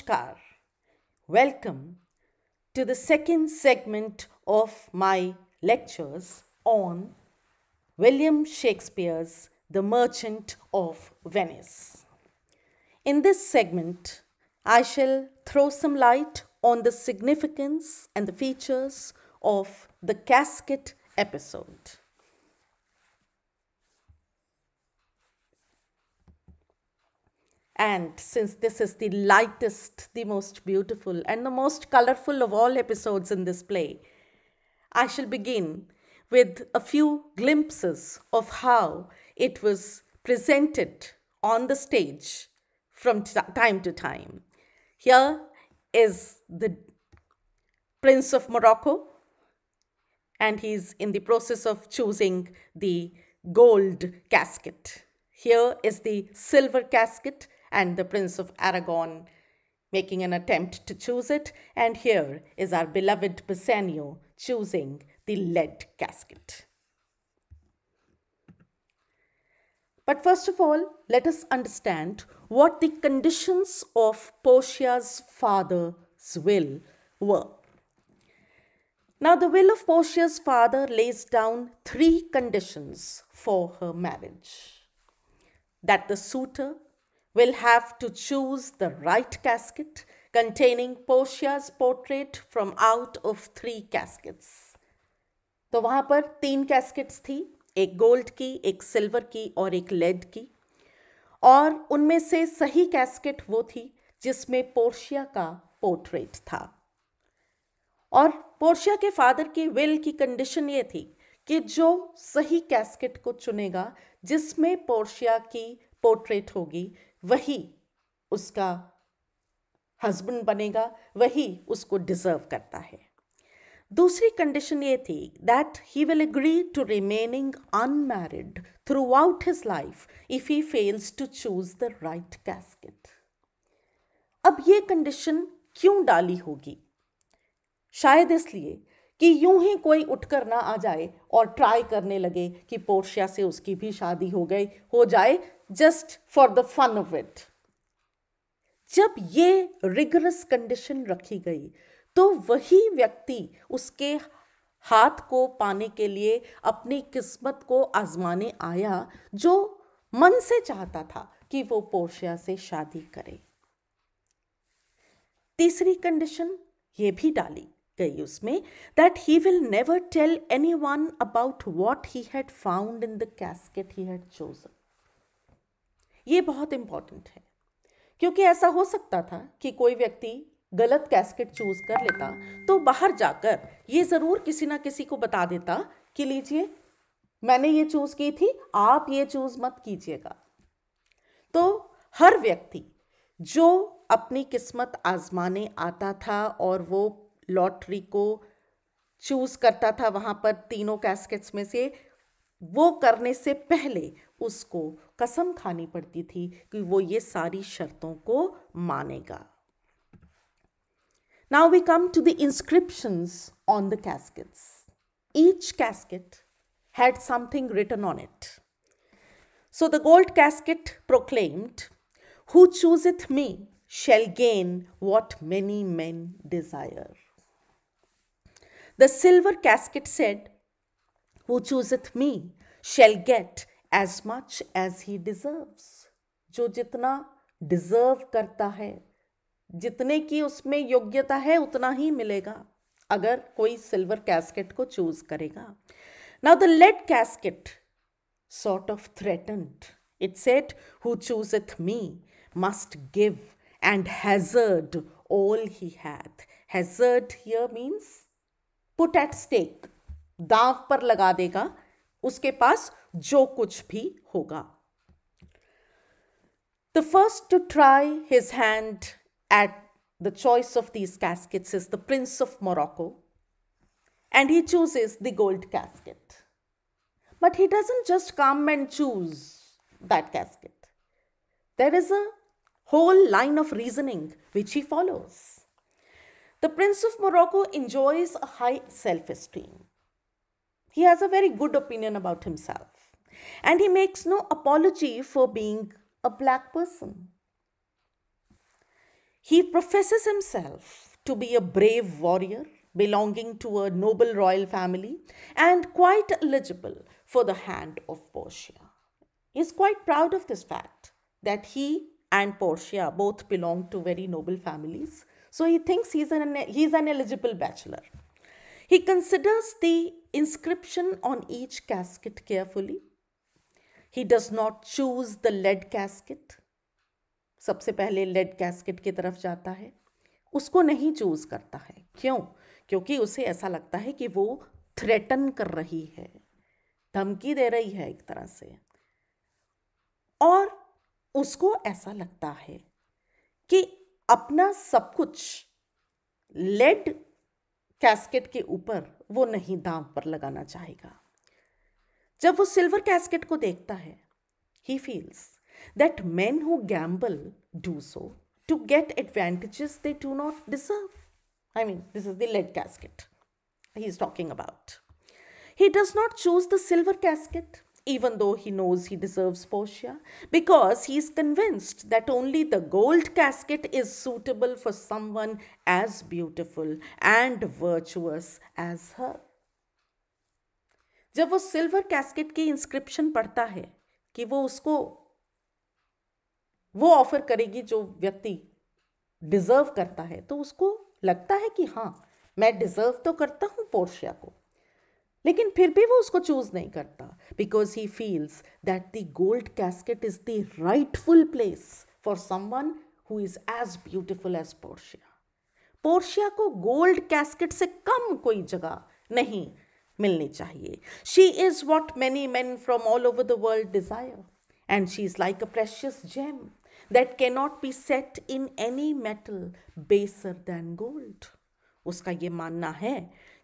Namaskar. Welcome to the second segment of my lectures on William Shakespeare's The Merchant of Venice. In this segment, I shall throw some light on the significance and the features of the casket episode. And since this is the lightest, the most beautiful, and the most colorful of all episodes in this play, I shall begin with a few glimpses of how it was presented on the stage from time to time. Here is the Prince of Morocco, and he's in the process of choosing the gold casket. Here is the silver casket, and the Prince of Aragon making an attempt to choose it. And here is our beloved Bassanio choosing the lead casket. But first of all, let us understand what the conditions of Portia's father's will were. Now, the will of Portia's father lays down 3 conditions for her marriage: that the suitor will have to choose the right casket containing Portia's portrait from out of 3 caskets. तो वहां पर 3 cascades थी, एक gold की, एक silver की और एक लेड की, और उनमें से सही कैस्केट वो थी जिसमें पोर्शिया का पोर्ट्रेट था। और पोर्शिया के फादर की विल की कंडीशन ये थी कि जो सही कैस्केट को चुनेगा जिसमें पोर्शिया की पोर्ट्रेट होगी, वही उसका हस्बैंड बनेगा, वही उसको डिजर्व करता है। दूसरी कंडीशन ये थी that he will agree to remaining unmarried throughout his life if he fails to choose the right casket. अब ये कंडीशन क्यों डाली होगी? शायद इसलिए कि यूं ही कोई उठकर ना आ जाए और ट्राई करने लगे कि पोर्शिया से उसकी भी शादी हो जाए, just for the fun of it. जब ये रिगरस कंडीशन रखी गई तो वही व्यक्ति उसके हाथ को पाने के लिए अपनी किस्मत को आजमाने आया जो मन से चाहता था कि वो पोर्शिया से शादी करे। तीसरी कंडीशन ये भी डाली गई उसमें that he will never tell anyone about what he had found in the casket he had chosen. ये बहुत इंपॉर्टेंट है क्योंकि ऐसा हो सकता था कि कोई व्यक्ति गलत कैस्केट चूज कर लेता तो बाहर जाकर ये जरूर किसी ना किसी को बता देता कि लीजिए मैंने ये चूज की थी, आप ये चूज मत कीजिएगा। तो हर व्यक्ति जो अपनी किस्मत आजमाने आता था और वो लॉटरी को चूज करता था वहां पर 3 कैस्केट्स में से, वो करने से पहले उसको कसम खानी पड़ती थी कि वो ये सारी शर्तों को मानेगा। Now we come to the inscriptions on the caskets. Each casket had something written on it. So the gold casket proclaimed, "Who chooseth me shall gain what many men desire." The silver casket said, "Who chooseth me shall get as much as he deserves." जो जितना deserve करता है, जितने की उसमें योग्यता है उतना ही मिलेगा अगर कोई सिल्वर कैस्केट को चूज करेगा। Now the lead casket sort of threatened. It said, "Who chooseth me must give and hazard all he hath." Hazard here means put at stake, दांव पर लगा देगा उसके पास जो कुछ भी होगा। The first to try his hand at the choice of these caskets is the Prince of Morocco, and he chooses the gold casket. But he doesn't just come and choose that casket. There is a whole line of reasoning which he follows. The Prince of Morocco enjoys a high self-esteem. He has a very good opinion about himself, and he makes no apology for being a black person. He professes himself to be a brave warrior belonging to a noble royal family and quite eligible for the hand of Portia. He is quite proud of this fact that he and Portia both belong to very noble families. So he thinks he's an eligible bachelor. He considers the inscription on each casket carefully. He does not choose the lead casket. सबसे पहले lead casket की तरफ जाता है, उसको नहीं choose करता है. क्यों? क्योंकि उसे ऐसा लगता है कि वो थ्रेटन कर रही है, धमकी दे रही है एक तरह से, और उसको ऐसा लगता है कि अपना सब कुछ लेड कैस्केट के ऊपर वो नहीं दांव पर लगाना चाहेगा. जब वो सिल्वर कैस्केट को देखता है, he feels that men who gamble do so to get advantages they do not deserve. I mean, this is the lead casket he is talking about. He does not choose the silver casket, even though he knows he deserves Portia, because he is convinced that only the gold casket is suitable for someone as beautiful and virtuous as her. जब वो silver casket की inscription पढ़ता है कि वो offer करेगी जो व्यक्ति डिजर्व करता है, तो उसको लगता है कि हाँ, मैं डिजर्व तो करता हूं पोर्शिया को, लेकिन फिर भी वो उसको चूज नहीं करता, because he feels that the gold casket is the rightful place for someone who is as beautiful as Portia. Portia को गोल्ड कैस्केट से कम कोई जगह नहीं मिलनी चाहिए. She is what many men from all over the world desire, and she is like a precious gem that cannot be set in any metal baser than gold. उसका ये मानना है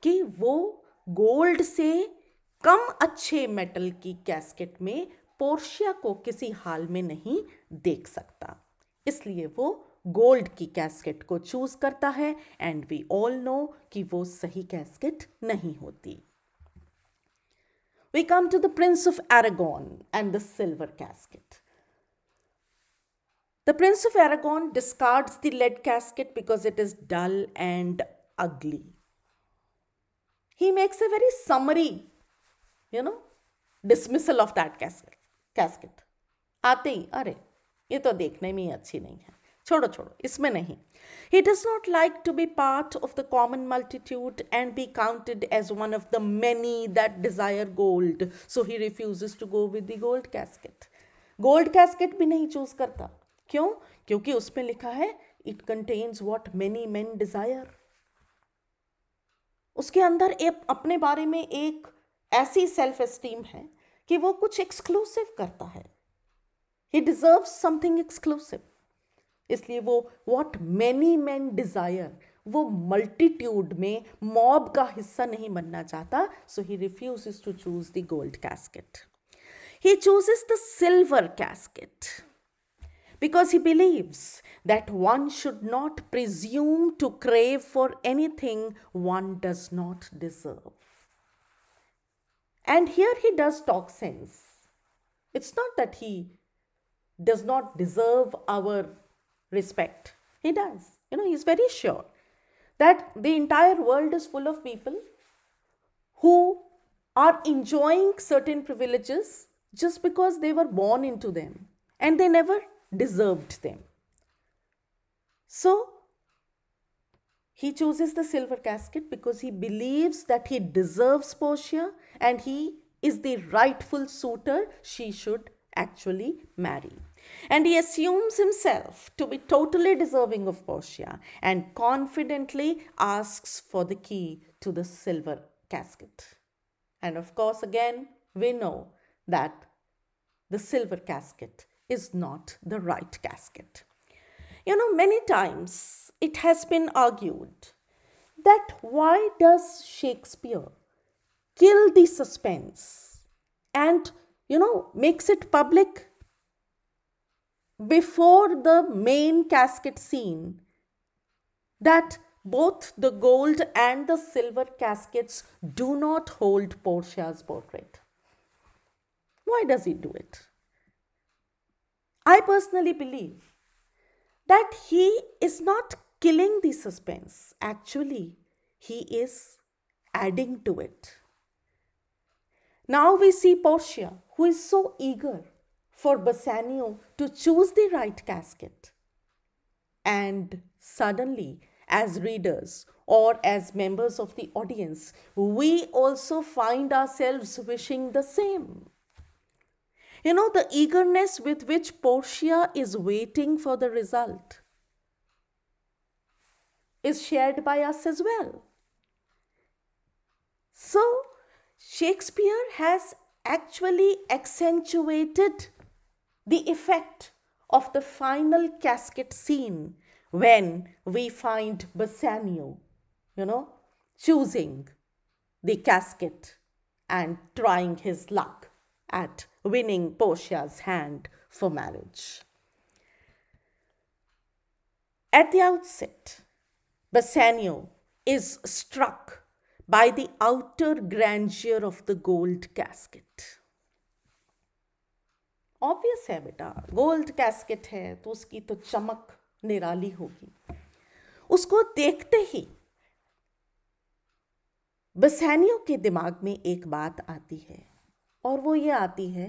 कि वो गोल्ड से कम अच्छे मेटल की कैस्केट में पोर्शिया को किसी हाल में नहीं देख सकता, इसलिए वो गोल्ड की कैस्केट को चूज करता है. एंड वी ऑल नो कि वो सही कैस्केट नहीं होती. We come to the Prince of Aragon and the silver casket. The Prince of Aragon discards the lead casket because it is dull and ugly. He makes a very summary, dismissal of that casket. आते ही, अरे ये तो देखने में ही अच्छी नहीं है, छोड़ो इसमें नहीं. He does not like to be part of the common multitude and be counted as one of the many that desire gold, so he refuses to go with the gold casket. Gold casket भी नहीं choose करता. क्यों? क्योंकि उसमें लिखा है it contains what many men desire. उसके अंदर अपने बारे में एक ऐसी सेल्फ एस्टीम है कि वो कुछ एक्सक्लूसिव करता है. He deserves something exclusive. इसलिए वो what many men desire, वो मल्टीट्यूड में मॉब का हिस्सा नहीं बनना चाहता. So he refuses to choose the gold casket. He chooses the silver casket because he believes that one should not presume to crave for anything one does not deserve. And here he does talk sense. It's not that he does not deserve our respect. He does. He's very sure that the entire world is full of people who are enjoying certain privileges just because they were born into them and they never deserved them. So he chooses the silver casket because he believes that he deserves Portia and he is the rightful suitor she should actually marry. And he assumes himself to be totally deserving of Portia and confidently asks for the key to the silver casket. And of course, again, we know that the silver casket is not the right casket. Many times it has been argued that why does Shakespeare kill the suspense and, makes it public before the main casket scene that both the gold and the silver caskets do not hold Portia's portrait? Why does he do it? I personally believe that he is not killing the suspense. Actually, he is adding to it. Now we see Portia, who is so eager for Bassanio to choose the right casket. And suddenly, as readers or as members of the audience, we also find ourselves wishing the same. You know, the eagerness with which Portia is waiting for the result is shared by us as well. So, Shakespeare has actually accentuated the effect of the final casket scene when we find Bassanio, choosing the casket and trying his luck at winning Portia's hand for marriage. At the outset, Bassanio is struck by the outer grandeur of the gold casket. Obvious है बेटा, gold casket है तो उसकी तो चमक निराली होगी. उसको देखते ही बसानियो के दिमाग में एक बात आती है, और वो ये आती है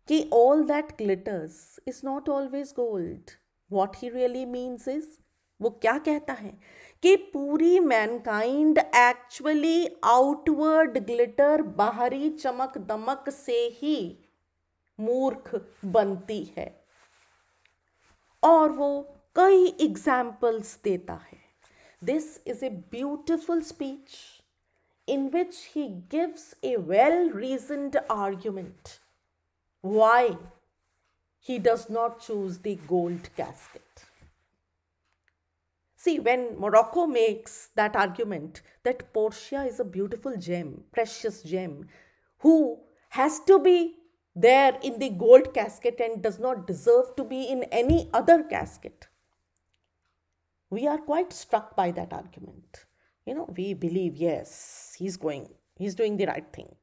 कि all that glitters is not always gold. What he really means is, वो क्या कहता है कि पूरी मैनकाइंड एक्चुअली आउटवर्ड ग्लिटर, बाहरी चमक दमक से ही मूर्ख बनती है. और वो कई एग्जाम्पल्स देता है. This is a beautiful speech in which he gives a well-reasoned argument why he does not choose the gold casket. See, when Morocco makes that argument that Portia is a beautiful gem, precious gem, who has to be there in the gold casket and does not deserve to be in any other casket, we are quite struck by that argument. We believe, yes, he's doing the right thing.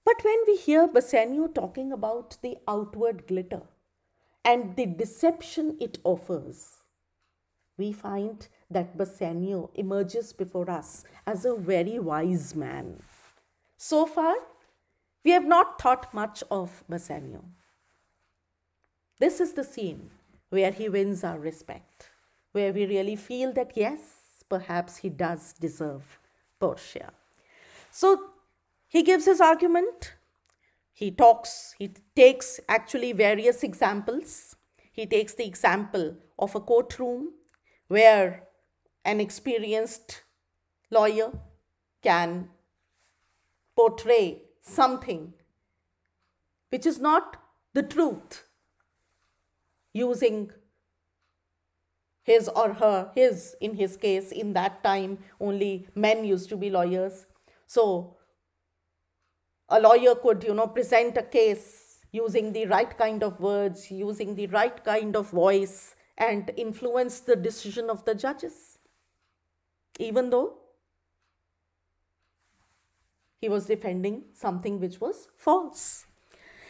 But when we hear Bassanio talking about the outward glitter and the deception it offers, we find that Bassanio emerges before us as a very wise man. So far, we have not thought much of Bassanio. This is the scene where he wins our respect, where we really feel that, yes, perhaps he does deserve Portia. So he gives his argument. He takes actually various examples. He takes the example of a courtroom where an experienced lawyer can portray something which is not the truth, using his or her, in his case, in that time, only men used to be lawyers. So a lawyer could, present a case using the right kind of words, using the right kind of voice, and influence the decision of the judges, even though he was defending something which was false.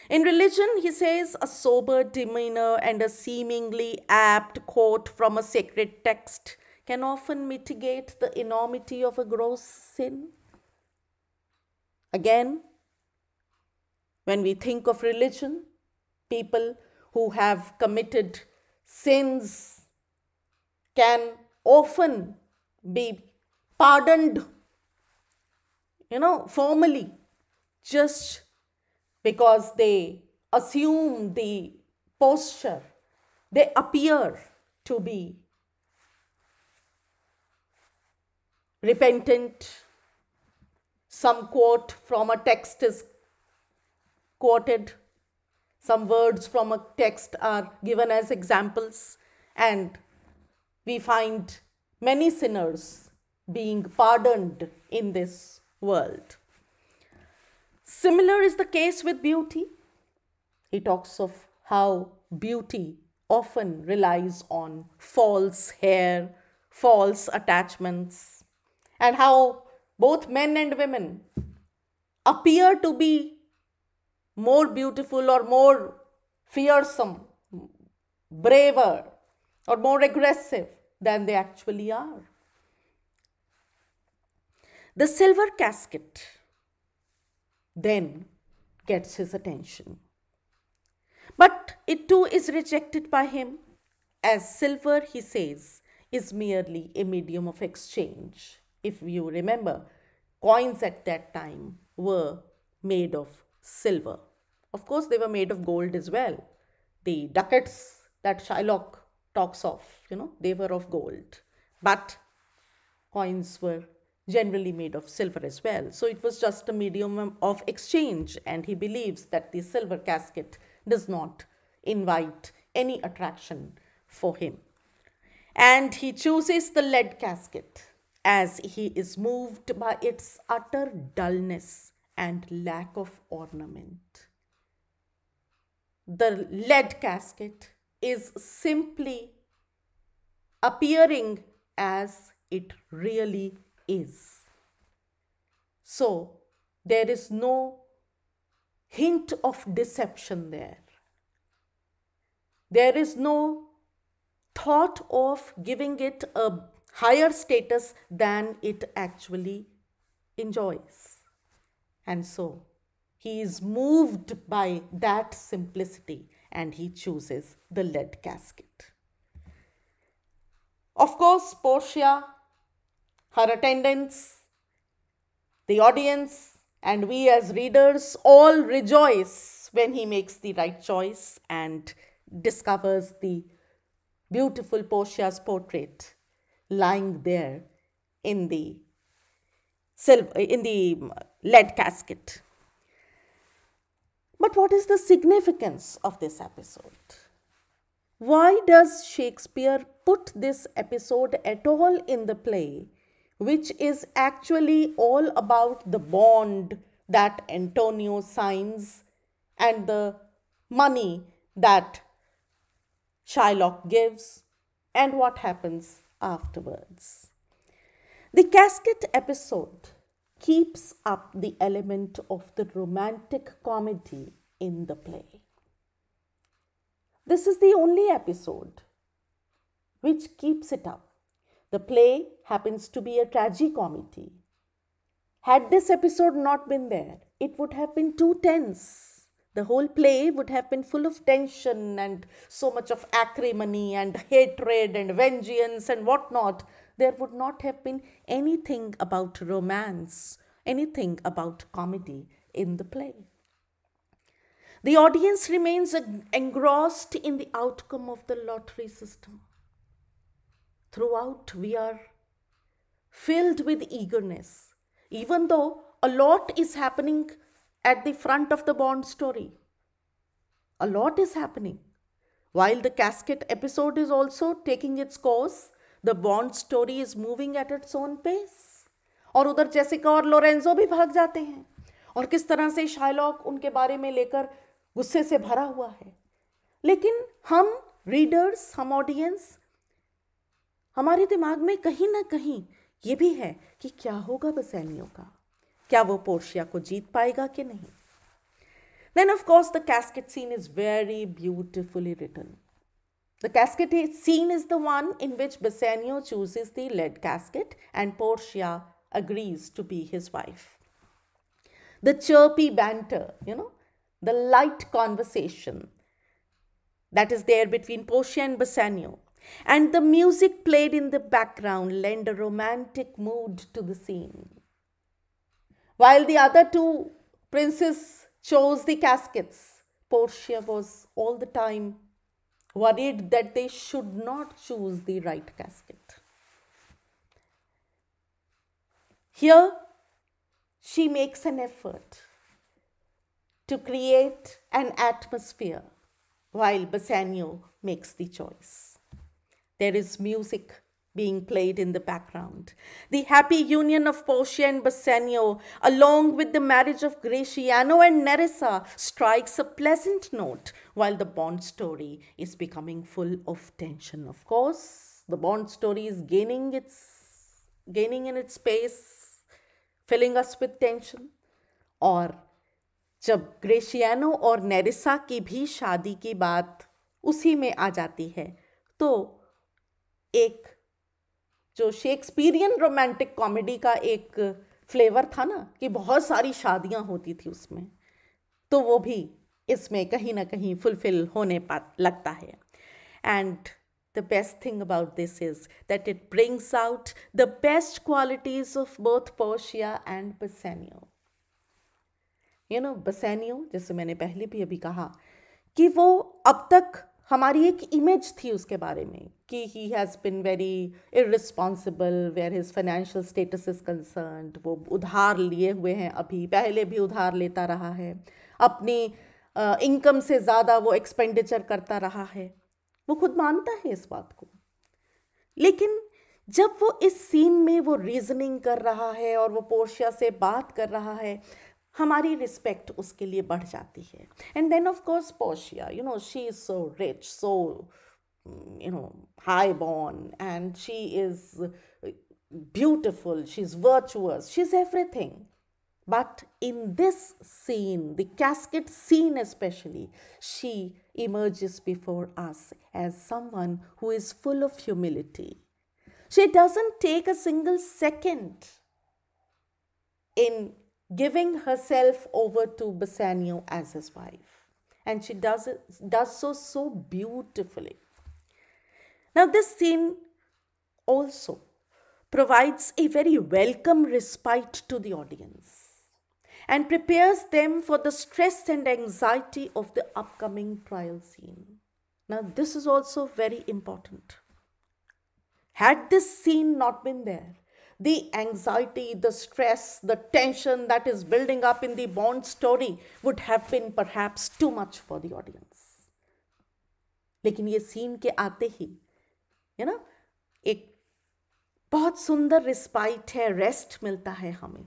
In religion, he says, a sober demeanor and a seemingly apt quote from a sacred text can often mitigate the enormity of a gross sin. Again, when we think of religion, people who have committed sins can often be pardoned, formally, just because they assume the posture, they appear to be repentant. Some quote from a text is quoted, some words from a text are given as examples, and we find many sinners being pardoned in this world. Similar is the case with beauty. He talks of how beauty often relies on false hair, false attachments, and how both men and women appear to be more beautiful or more fearsome, braver or more aggressive than they actually are. The silver casket then gets his attention. But it too is rejected by him, as silver, he says, is merely a medium of exchange. If you remember, coins at that time were made of silver. Of course, they were made of gold as well. The ducats that Shylock talks of, they were of gold. But coins were generally made of silver as well. So it was just a medium of exchange, and he believes that the silver casket does not invite any attraction for him. And he chooses the lead casket as he is moved by its utter dullness and lack of ornament. The lead casket is simply appearing as it really is. So there is no hint of deception there. There is no thought of giving it a higher status than it actually enjoys. And so he is moved by that simplicity and he chooses the lead casket. Of course, Portia, her attendants, the audience, and we as readers all rejoice when he makes the right choice and discovers the beautiful Portia's portrait lying there in the lead casket. But what is the significance of this episode? Why does Shakespeare put this episode at all in the play, which is actually all about the bond that Antonio signs and the money that Shylock gives and what happens afterwards? The casket episode keeps up the element of the romantic comedy in the play. This is the only episode which keeps it up. The play happens to be a tragicomedy. Had this episode not been there, it would have been too tense. The whole play would have been full of tension and so much of acrimony and hatred and vengeance and whatnot. There would not have been anything about romance, anything about comedy in the play. The audience remains engrossed in the outcome of the lottery system. Throughout, we are filled with eagerness, even though a lot is happening at the front of the Bond story. A lot is happening. While the casket episode is also taking its course, the Bond story is moving at its own pace. और उधर Jessica और Lorenzo भी भाग जाते हैं और किस तरह से शाइलॉक उनके बारे में लेकर गुस्से से भरा हुआ है. लेकिन हम रीडर्स, हम ऑडियंस, हमारे दिमाग में कहीं ना कहीं ये भी है कि क्या होगा बसेनियो का, क्या वो पोर्शिया को जीत पाएगा कि नहीं. Then of course the casket scene is very beautifully written. The casket scene is the one in which Bassanio chooses the lead casket and Portia agrees to be his wife. The chirpy banter, the light conversation that is there between Portia and Bassanio, and the music played in the background lend a romantic mood to the scene. While the other two princes chose the caskets, Portia was all the time worried that they should not choose the right casket. Here, she makes an effort to create an atmosphere while Bassanio makes the choice. There is music being played in the background. The happy union of Portia and Bassanio, along with the marriage of Gratiano and Nerissa, strikes a pleasant note while the Bond story is becoming full of tension. Of course, the Bond story is gaining in its pace, filling us with tension. और जब ग्रेशियानो और नेरिसा की भी शादी की बात उसी में आ जाती है, तो एक जो शेक्सपियरियन रोमांटिक कॉमेडी का एक फ्लेवर था ना, कि बहुत सारी शादियां होती थी उसमें, तो वो भी इसमें कहीं ना कहीं फुलफिल होने लगता है. And the best thing about this is that it brings out the best qualities of both Portia and Bassanio. Bassanio, जैसे मैंने पहले भी अभी कहा, कि वो अब तक हमारी एक इमेज थी उसके बारे में कि he has been very irresponsible where his financial status is concerned. वो उधार लिए हुए हैं, अभी पहले भी उधार लेता रहा है, अपनी इनकम से ज़्यादा वो एक्सपेंडिचर करता रहा है, वो खुद मानता है इस बात को. लेकिन जब वो इस सीन में वो रीजनिंग कर रहा है और वो पोर्शिया से बात कर रहा है, हमारी रिस्पेक्ट उसके लिए बढ़ जाती है. And then of course Portia, she is so rich, so high born, and she is beautiful, she's virtuous, she's everything. But in this scene, the casket scene especially, she emerges before us as someone who is full of humility. She doesn't take a single second in giving herself over to Bassanio as his wife. And she does so beautifully. Now this scene also provides a very welcome respite to the audience and prepares them for the stress and anxiety of the upcoming trial scene. Now, this is also very important. Had this scene not been there, the anxiety, the stress, the tension that is building up in the Bond story would have been perhaps too much for the audience. लेकिन ये scene के आते ही एक बहुत सुंदर respite है, rest मिलता है हमें,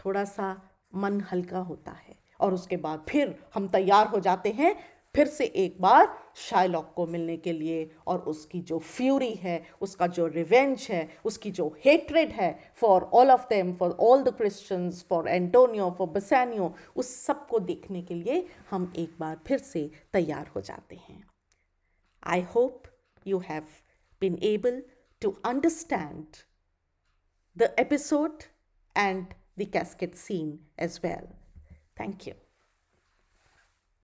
थोड़ा सा मन हल्का होता है, और उसके बाद फिर हम तैयार हो जाते हैं फिर से एक बार शाइलॉक को मिलने के लिए, और उसकी जो फ्यूरी है, उसका जो रिवेंज है, उसकी जो हेट्रेड है for all of them, for all the Christians, for Antonio, for Bassanio, उस सब को देखने के लिए हम एक बार फिर से तैयार हो जाते हैं. I hope you have been able to understand the episode and the casket scene as well. Thank you.